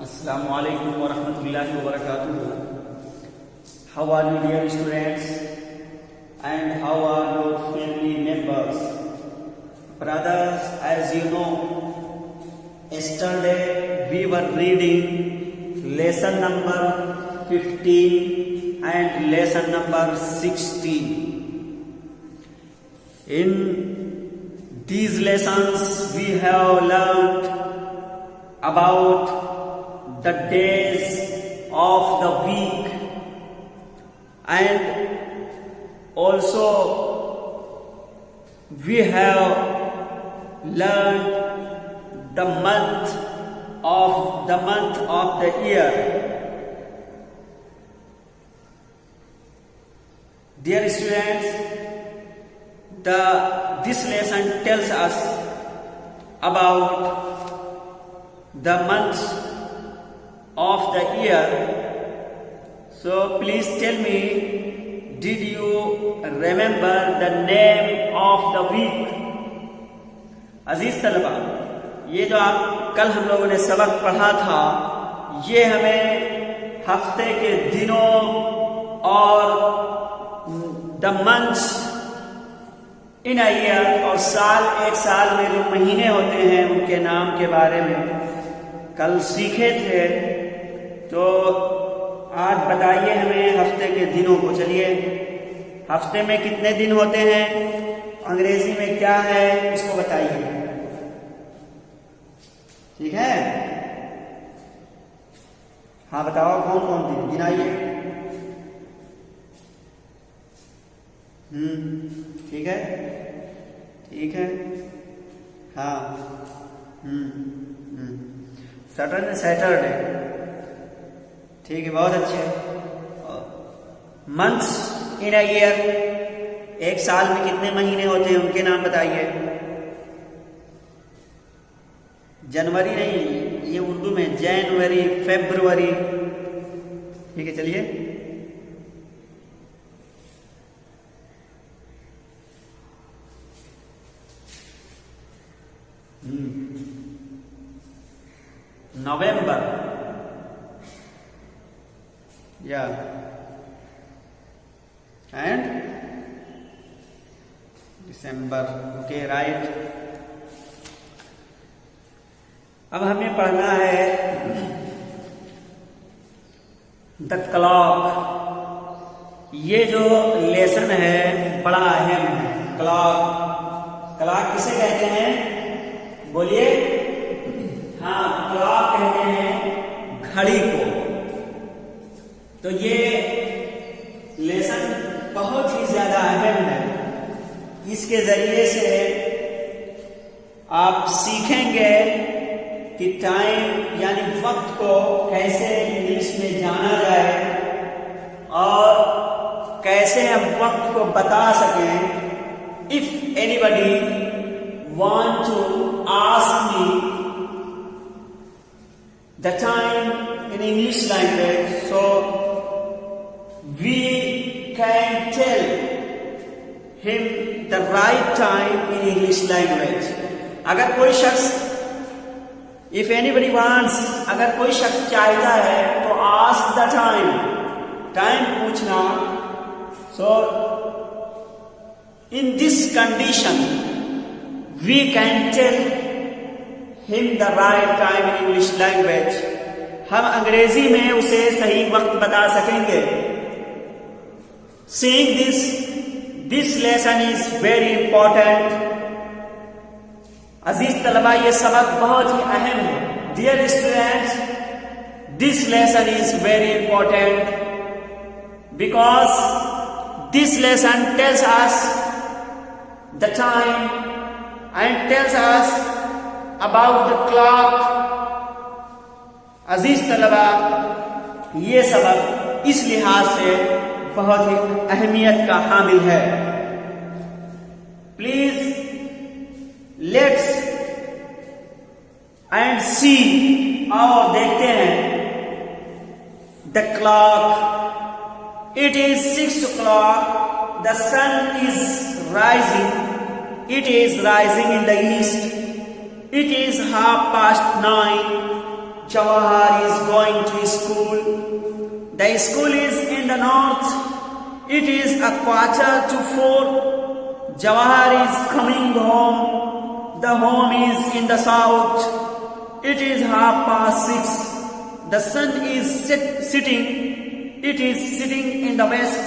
Assalamu alaikum wa rahmatullahi wa barakatuh. How are you, dear students? And how are your family members? Brothers, as you know, yesterday we were reading lesson number 15 and lesson number 16. In these lessons we have learned about the days of the week and also we have learned the month of the year. Dear students, this lesson tells us about the months of the year. So please tell me, did you remember the name of the week? अजीज तलबा, ये जो आप कल हम लोगों ने सबक पढ़ा था, ये हमें हफ्ते के दिनों और the months in a year और एक साल में जो महीने होते हैं उनके नाम के बारे में कल सीखे थे। तो आज बताइए हमें हफ्ते के दिनों को। चलिए, हफ्ते में कितने दिन होते हैं, अंग्रेजी में क्या है, इसको बताइए। ठीक है, हाँ बताओ कौन कौन दिन गिनाइए। ठीक है, ठीक है, हाँ। सैटरडे, ठीक है, बहुत अच्छे। मंथ्स इन अ ईयर, एक साल में कितने महीने होते हैं उनके नाम बताइए। जनवरी नहीं, ये उर्दू में जनवरी, फरवरी। ठीक है, चलिए। नवंबर, yeah, and December, okay, right। अब हमें पढ़ना है द क्लॉक। ये जो लेसन है बड़ा अहम है। क्लॉक किसे कहते हैं, बोलिए। हाँ, क्लॉक कहते हैं घड़ी को। तो ये लेसन बहुत ही ज्यादा अहम है। इसके जरिए से आप सीखेंगे कि टाइम यानी वक्त को कैसे इंग्लिश में जाना जाए और कैसे हम वक्त को बता सकें। If anybody want to ask me the time in English language, so we can tell him the right time in English language। अगर कोई शख्स, if anybody wants, अगर कोई शख्स चाहता है तो ask the time पूछना। so in this condition we can tell him the right time in English language। हम अंग्रेजी में उसे सही वक्त बता सकेंगे। Seeing this lesson is very important। अजीज तलबा, ये सबक बहुत ही अहम है। Dear students, this lesson is very important because this lesson tells us the time and tells us about the clock। अजीज तलबा, ये सबक इस लिहाज से बहुत ही अहमियत का हामिल है। प्लीज लेट्स एंड सी, और देखते हैं the clock. It is 6 o'clock, the sun is rising, it is rising in the east. It is 9:30. Jawahar is going to school. The school is in the north. It is 3:45. Jawahar is coming home. The home is in the south. It is 6:30. The sun is sitting. It is sitting in the west.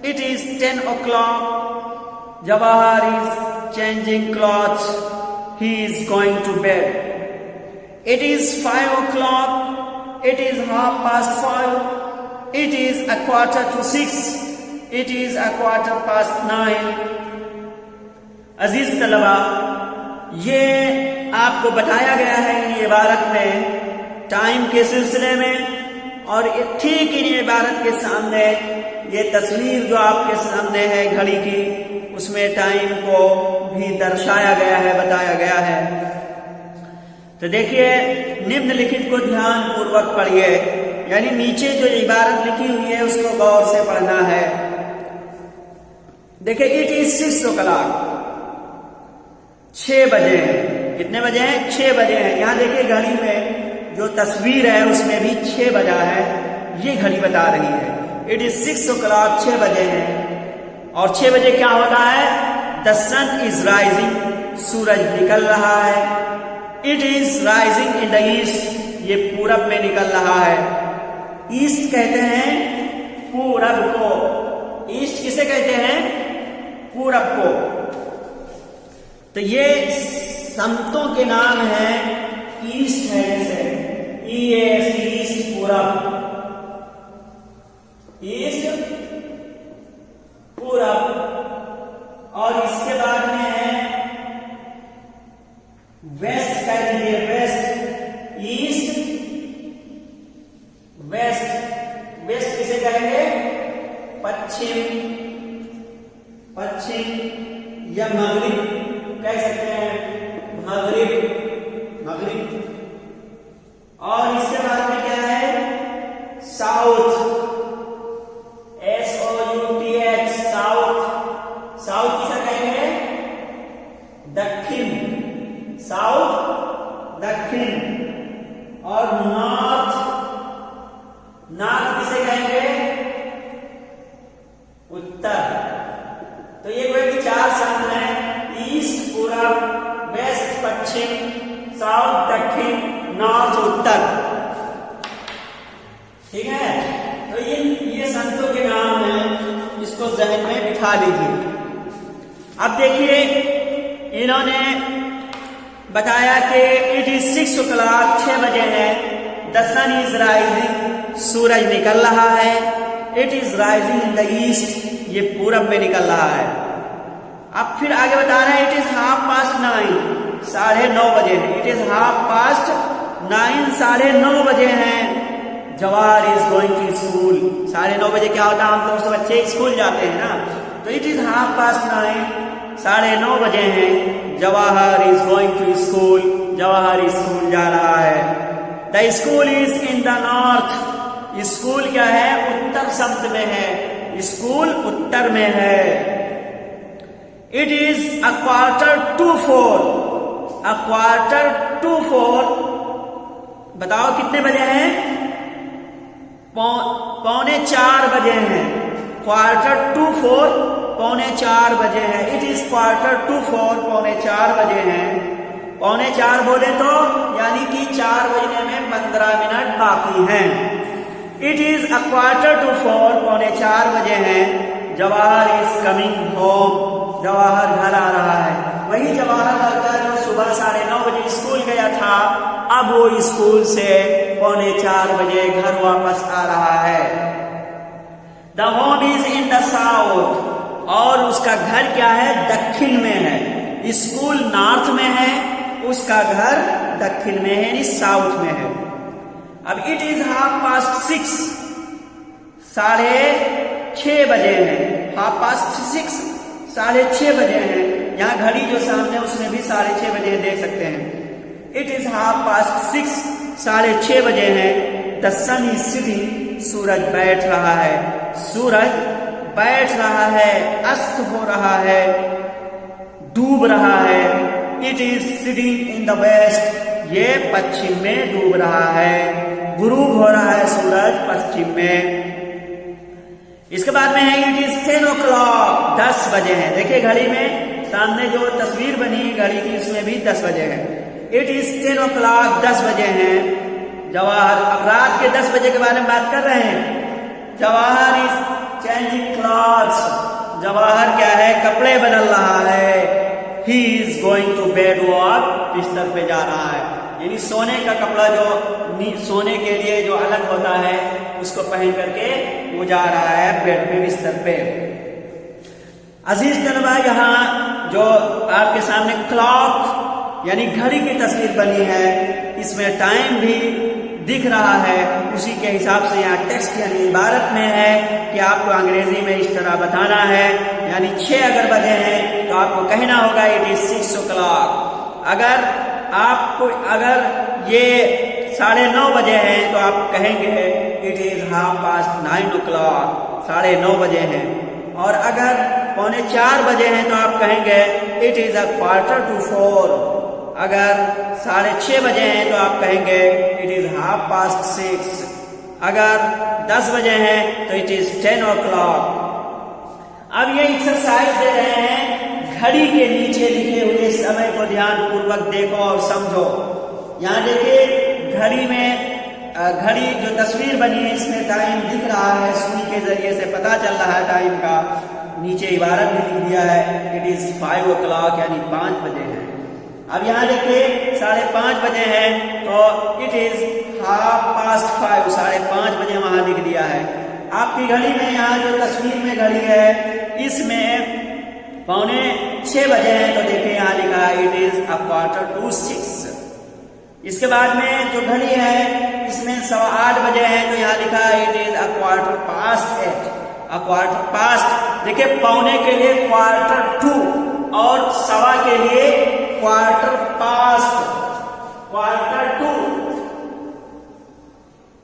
It is 10 o'clock. Jawahar is changing clothes. He is going to bed. It is 5 o'clock. It is 5:30. It is 5:45. It is 9:15. अजीज तलबा, ये आपको बताया गया है इन इबारत में time के सिलसिले में, और ठीक इन इबारत के सामने ये तस्वीर जो आपके सामने है घड़ी की, उसमें टाइम को भी दर्शाया गया है, बताया गया है। तो देखिए, निम्नलिखित को ध्यान पूर्वक पढ़िए, यानी नीचे जो इबारत लिखी हुई है उसको गौर से पढ़ना है। देखिए, इट इज 6 o'clock, 6 बजे हैं। कितने बजे हैं? 6 बजे हैं। यहां देखिए घड़ी में जो तस्वीर है उसमें भी 6 बजा है, ये घड़ी बता रही है। इट इज 6 o'clock, 6 बजे हैं। और 6 बजे क्या होता है? द सन इज राइजिंग, सूरज निकल रहा है। It is rising in the east, ये पूरब में निकल रहा है। ईस्ट कहते हैं पूरब को। ईस्ट किसे कहते हैं? पूरब को। तो ये संतों के नाम है, ईस्ट है जैसे EAST, ईस्ट, पूरब। ईस्ट, पूरब। और इसके बाद में है वेस्ट कह लीजिए, वेस्ट, ईस्ट, वेस्ट। वेस्ट किसे कहेंगे? पश्चिम, पश्चिम या मगरिब कह सकते हैं, मगरिब, मगरिब। और इसके बाद में क्या है? South, SOUTH, south. साउथ किसे कहेंगे? दक्षिण, साउथ, दक्षिण। और नॉर्थ, नॉर्थ किसे कहेंगे? उत्तर। तो ये कोई भी 4 शब्द हैं, ईस्ट, पूरब, वेस्ट, पश्चिम, साउथ, दक्षिण, नॉर्थ, उत्तर। ठीक है? तो ये संतों के नाम हैं, इसको जहन में बिठा लीजिए। अब देखिए, इन्होंने बताया कि इट इज 6 o'clock, 6 बजे है। द सन इज राइजिंग, सूरज निकल रहा है। It is rising in the east, ये पूरब में निकल रहा है। अब फिर आगे बता रहे हैं, इट इज 9:30, 9:30 बजे है। इट इज 9:30, 9:30 बजे हैं। Jawahar is going to school. 9:30 बजे क्या होता है? हम तो बच्चे स्कूल जाते हैं ना। तो इट इज 9:30, 9:30 बजे हैं। Jawahar is going to school, Jawahar school जा रहा है। The school is in the north, school क्या है? उत्तर शब्द में है, स्कूल उत्तर में है। It is 4:15, 4:15। बताओ कितने बजे हैं? 3:45 बजे हैं। 4:15, 3:45 बजे हैं। इट इज 4:15, 3:45 बजे हैं। 3:45 बोले तो यानी कि 4 बजने में 15 मिनट बाकी हैं। इट इज 4:15, 3:45 बजे हैं। Jawahar is coming home, Jawahar घर आ रहा है। वही जवाहर लड़का जो सुबह 9:30 बजे स्कूल गया था, अब वो स्कूल से 3:45 बजे घर वापस आ रहा है। The home is in the south, और उसका घर क्या है? दक्षिण में है। स्कूल नॉर्थ में है, उसका घर दक्षिण में है, यानी साउथ में है। अब इट इज 6:30, 6:30 बजे हैं। 6:30, 6:30 बजे हैं। यहाँ घड़ी जो सामने उसमें भी 6:30 बजे देख सकते हैं। इट इज 6:30, 6:30 बजे हैं। द सन इज सिटिंग, सूरज बैठ रहा है। सूरज बैठ रहा है, अस्त हो रहा है, डूब रहा है। It is sitting in the west, ये पश्चिम में डूब रहा है, गुरूब हो रहा है सूरज पश्चिम में। इसके बाद में है इट इज 10 o'clock, 10 बजे हैं। देखिए घड़ी में सामने जो तस्वीर बनी घड़ी की उसमें भी 10 बजे है। इट इज 10 o'clock, 10 बजे हैं। जवाहर, अब रात के 10 बजे के बारे में बात कर रहे हैं। Jawahar is changing clothes, Jawahar क्या है, कपड़े बदल रहा है। He is going to bed, वो अब बिस्तर पे जा रहा है, यानी सोने का कपड़ा जो सोने के लिए जो अलग होता है उसको पहन करके वो जा रहा है बेड पे, बिस्तर पे। अजीज तलबा, यहाँ जो आपके सामने क्लॉक यानी घड़ी की तस्वीर बनी है, इसमें टाइम भी दिख रहा है। उसी के हिसाब से यहाँ टेक्स्ट यानी इबारत में है कि आपको अंग्रेजी में इस तरह बताना है, यानी 6 अगर बजे हैं तो आपको कहना होगा इट इज 6 o'clock। अगर ये 9:30 बजे हैं तो आप कहेंगे इट इज 9:30 o'clock, 9:30 बजे हैं। और अगर 3:45 बजे हैं तो आप कहेंगे इट इज 4:45। अगर 6:30 बजे हैं तो आप कहेंगे इट इज 6:30। अगर 10 बजे हैं तो इट इज 10 o'clock। अब ये एक्सरसाइज दे रहे हैं, घड़ी के नीचे लिखे हुए समय को ध्यान पूर्वक देखो और समझो। यहाँ देखिए घड़ी में घड़ी जो तस्वीर बनी है इसमें टाइम दिख रहा है, सुई के जरिए से पता चल रहा है टाइम का। नीचे इबारत भी लिख दिया है इट इज 5 o'clock, यानी 5 बजे हैं। अब यहाँ देखिए 5:30 बजे हैं तो इट इज 5:30, 5:30 बजे वहां लिख दिया है। आपकी घड़ी में यहाँ जो तस्वीर में घड़ी है इसमें 5:45 बजे हैं तो देखिए यहाँ लिखा है इट इज 5:45। इसके बाद में जो घड़ी है इसमें 8:15 बजे हैं तो यहाँ लिखा है इट इज 8:15। 8:15 देखिए, पौने के लिए 2:15 और सवा के लिए 2:15।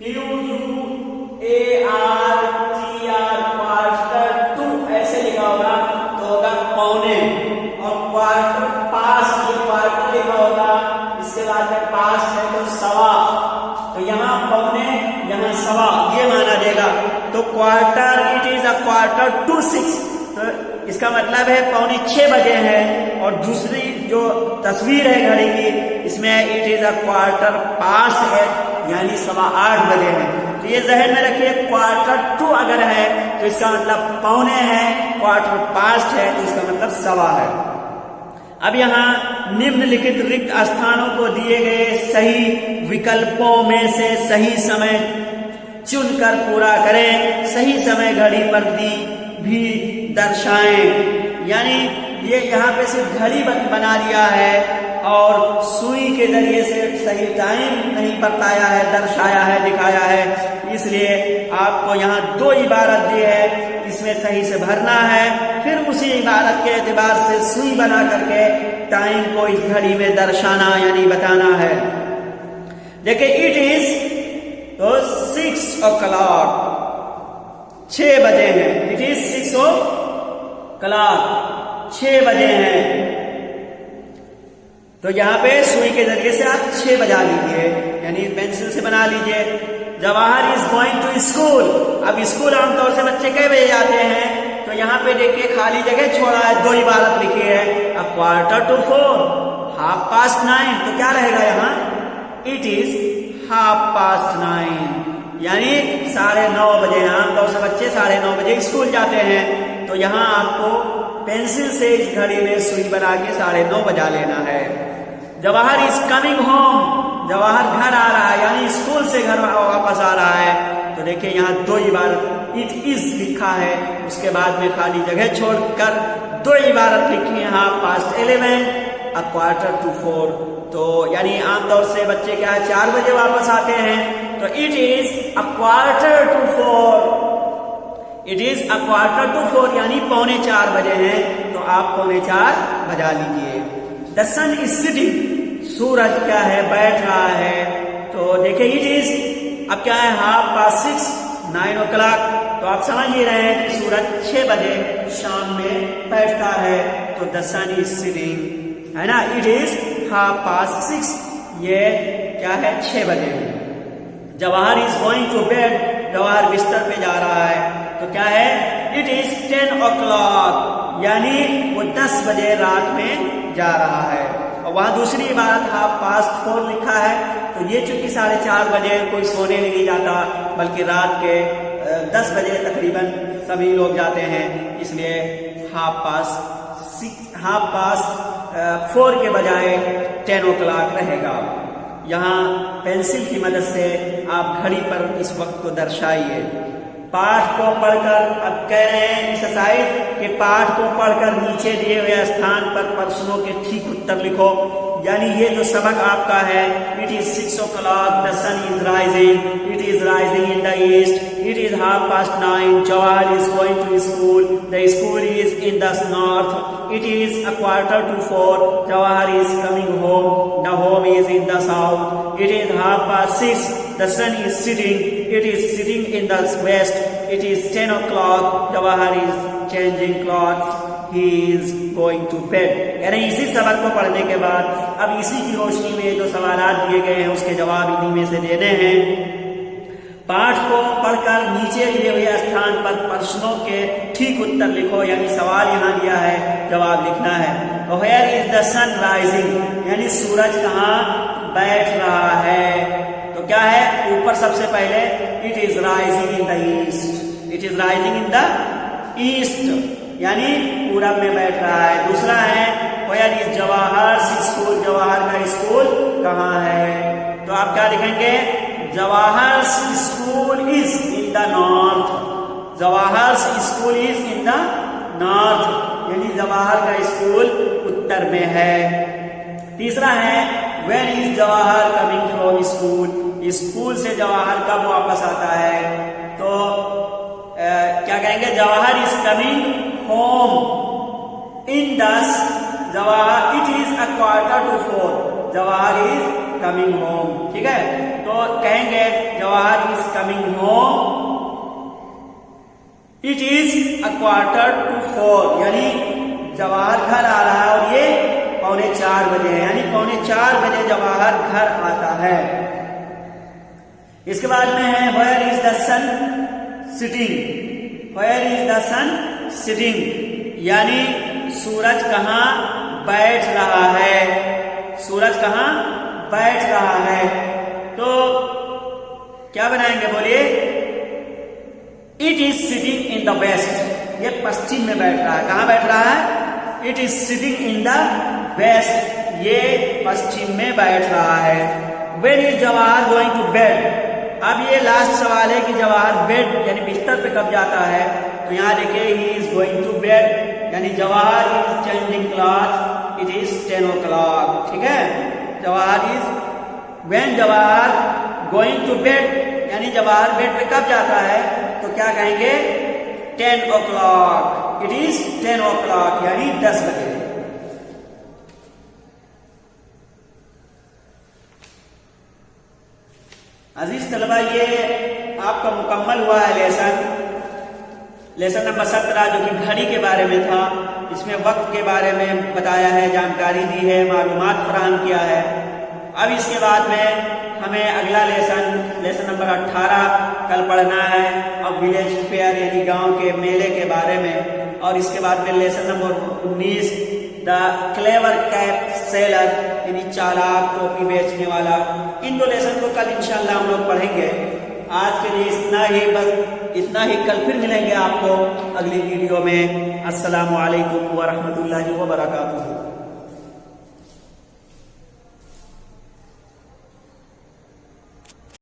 2:15 2 ऐसे लिखा होगा तो होगा पौने, और 2:15 ये क्वार्टर लिखा होगा, इसके बाद में पास है तो सवा, तो यहाँ पौने यहाँ सवा, ये माना देगा। तो क्वार्टर इट इज 5:45, तो इसका मतलब है 5:45 बजे है। और दूसरी जो तस्वीर है घड़ी की इसमें इट इज 8:15 यानी 8:15 बजे है। तो ये जहन में रखिए 2:15 अगर है तो इसका मतलब पौने है, 2:15 है तो इसका मतलब सवा है। अब यहाँ निम्नलिखित रिक्त स्थानों को दिए गए सही विकल्पों में से सही समय चुनकर पूरा करें। सही समय घड़ी पर भी दर्शाएं, यानी ये यहाँ पे सिर्फ घड़ी बना दिया है और सुई के जरिए से सही टाइम नहीं बताया है, दर्शाया है, दिखाया है। इसलिए आपको यहाँ 2 इबारत दी है, इसमें सही से भरना है, फिर उसी इबारत के एतबार से सुई बना करके टाइम को इस घड़ी में दर्शाना यानी बताना है। देखिए इट इज तो 6 o'clock, 6 बजे हैं। इट इज 6 o'clock, 6 बजे हैं। तो यहाँ पे सुई के जरिए से आप 6 बजा लीजिए, यानी पेंसिल से बना लीजिए। Jawahar is going to school. अब स्कूल आमतौर से बच्चे कई बजे जाते हैं, तो यहाँ पे देखिए खाली जगह छोड़ा है, 2 इबारत लिखी है, 4:15, 9:30। तो क्या रहेगा यहाँ, इट इज 9:30, यानी 9:30 बजे। आमतौर से बच्चे 9:30 बजे स्कूल जाते हैं, तो यहाँ आपको पेंसिल से इस घड़ी में सुई बना के 9:30 बजा लेना है। Jawahar is coming home. Jawahar घर आ रहा है, यानी स्कूल से घर वापस आ रहा है। तो देखिए यहाँ 2 इबारत इट इज लिखा है, उसके बाद में खाली जगह छोड़कर 2 इबारत लिखी है। यहाँ past 11, 4:15। तो यानी आमतौर से बच्चे क्या है 4 बजे वापस आते हैं, तो इट इज 4:15। इट इज 4:15 यानी 3:45 बजे हैं, तो आप 3:45 बजा लीजिए। The sun is sitting. सूरज क्या है, बैठ रहा है। तो देखिए इट इज अब क्या है 6:30, 9 o'clock। तो आप समझ ही रहे हैं कि सूरज 6 बजे शाम में बैठता है। तो द सन इज सिटिंग, है ना। इट इज 6:30 ये क्या है 6 बजे। Jawahar is going to bed, Jawahar बिस्तर पे जा रहा है, तो क्या है इट इज 10 o'clock, यानी वो 10 बजे रात में जा रहा है। और वहां दूसरी बात 4:30 लिखा है, तो ये चूंकि 4:30 बजे कोई सोने नहीं जाता, बल्कि रात के 10 बजे तकरीबन सभी लोग जाते हैं, इसलिए 4:30 के बजाय 10 o'clock रहेगा। यहाँ पेंसिल की मदद से आप घड़ी पर इस वक्त को दर्शाइए। पाठ को पढ़कर, अब कह रहे हैं एक्सरसाइज कि पाठ को पढ़कर नीचे दिए हुए स्थान पर प्रश्नों के ठीक उत्तर लिखो। यानी ये जो सबक आपका है, it is 6 o'clock, the sun is rising, it is rising in the east, it is 9:30, Jawahar is going to school, the school is in the north, it is 4:45, Jawahar is coming home, the home is in the south, it is 6:30, the sun is sitting, it is sitting in the west, it is 10 o'clock, Jawahar is changing clothes, he is going to bed। यानी इसी सबक को पढ़ने के बाद अब इसी की रोशनी में जो सवालात दिए गए हैं उसके जवाब इन्हीं में से देने हैं। पाठ को पढ़कर नीचे दिए हुए स्थान पर प्रश्नों के ठीक उत्तर लिखो, यानी सवाल यहाँ दिया है, जवाब लिखना है। तो where is the sun rising, यानी सूरज कहाँ बैठ रहा है, तो क्या है ऊपर सबसे पहले it is rising in the east, it is rising in the east, यानी पूरब में बैठ रहा है। दूसरा है where is Jawahar school, Jawahar का स्कूल कहाँ है, तो आप क्या लिखेंगे Jawahar school is in the north, Jawahar school is in the north, यानी जवाहर का स्कूल उत्तर में है। तीसरा है when is Jawahar coming from school, school से जवाहर कब वापस आता है, तो क्या कहेंगे Jawahar is coming home in 10, Jawahar it is 4:45, Jawahar is coming home, ठीक है। तो कहेंगे Jawahar is coming home, it is 4:45, यानी जवाहर घर आ रहा है और ये 3:45 बजे है, यानी 3:45 बजे जवाहर घर आता है। इसके बाद में है where is the sun sitting, where is the sun sitting, यानी सूरज कहाँ बैठ रहा है, सूरज कहाँ बैठ रहा है, तो क्या बनाएंगे बोलिए it is sitting in the west, ये पश्चिम में बैठ रहा है, कहाँ बैठ रहा है it is sitting in the west, ये पश्चिम में बैठ रहा है। When is Jawahar going to bed, अब ये लास्ट सवाल है कि जवाहर बेड यानी बिस्तर पे कब जाता है, तो यहाँ देखिए he is going to bed, यानी Jawahar is changing cloth, it is 10 o'clock, ठीक है। Jawahar is when Jawahar going to bed, यानी जवाहर बेड पे कब जाता है, तो क्या कहेंगे 10 o'clock, इट इज 10 o'clock, यानी 10 बजे। अजीज तलबा, ये आपका मुकम्मल हुआ है लेसन नंबर 17 जो कि घड़ी के बारे में था। इसमें वक्त के बारे में बताया है, जानकारी दी है, मालूमात फराहम किया है। अब इसके बाद में हमें अगला लेसन नंबर 18 कल पढ़ना है, अब विलेज फेयर यानी गांव के मेले के बारे में, और इसके बाद में lesson number 19 the clever cap seller यानी चालाक टोपी बेचने वाला। इन 2 लेसन को कल इंशाल्लाह हम लोग पढ़ेंगे। आज के लिए इतना ही, बस इतना ही। कल फिर मिलेंगे आपको अगली वीडियो में। अस्सलामु अलैकुम व रहमतुल्लाहि व बरकातुहू।